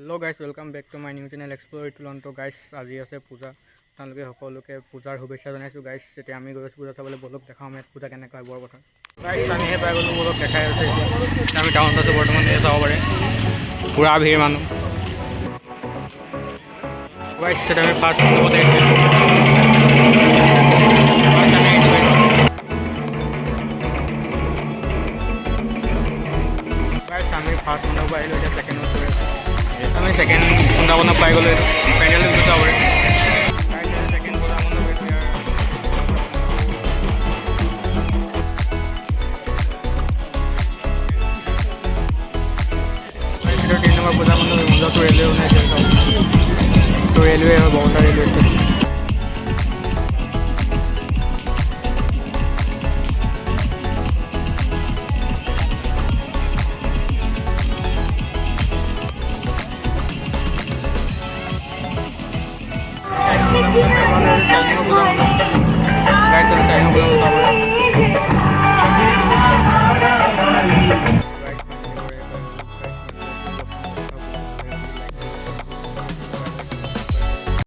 Hello' guys, welcome back to my new channel explore it লন। তো guys, আজি আছে পূজা। আপোনালোকে সকলোকে পূজাৰ শুভেচ্ছা জনাইছোঁ গাইজ। তেতিয়া আমি গৈ আছোঁ পূজা চাবলৈ। বলক দেখাওঁ আমি পূজা কেনেকুৱা হয় বৰ কথা। গাইজ, আমিহে পাই গ'লোঁ, বলক দেখাই আছে এতিয়া। আমি টাউনত আছোঁ বৰ্তমান, এই চাব পাৰে পূৰা ভিৰ মানুহ। গাইজ, তেতিয়া আমি ফাৰ্ষ্ট মণ্ডপত আহিছোঁ। আমি ফাৰ্ষ্ট মণ্ডপত আহিলোঁ, এতিয়া ছেকেণ্ডত গৈ আছোঁ। আমি ছেকেণ্ড বৃন্দাবনত পাই গ'লোঁ। এইটো পেণ্ডেলৰ ভিতৰত চাব পাৰে। ছেকেণ্ড বৃন্দাবনত এতিয়া তিন নম্বৰ পূজা মণ্ডপ মণ্ডপটো ৰেলৱে বনাইছে। তো ৰেলৱে হয়, বৰতা ৰেলৱে ষ্টেচন।